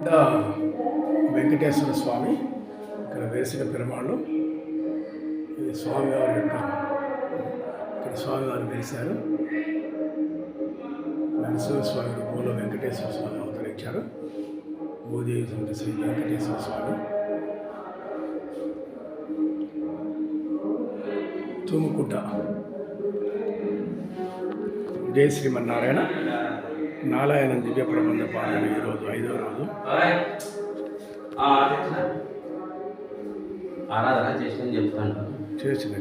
ఇక్కడ వెంకటేశ్వర స్వామి ఇక్కడ వేసిన పెరుమాళ్ళు. ఇది స్వామివారి యొక్క ఇక్కడ స్వామివారు వెలిశారు. నరసింహస్వామి రూపంలో వెంకటేశ్వర స్వామి అవతరించారు. భూదేవి సమేత శ్రీ వెంకటేశ్వర స్వామి. తుమ్ముకుట్ట జయ శ్రీమన్నారాయణ. నారాయణ దివ్య ప్రబంధ పాలన ఈరోజు 5వ రోజు. ఆరాధన చేసిన చెప్తాను చేసిన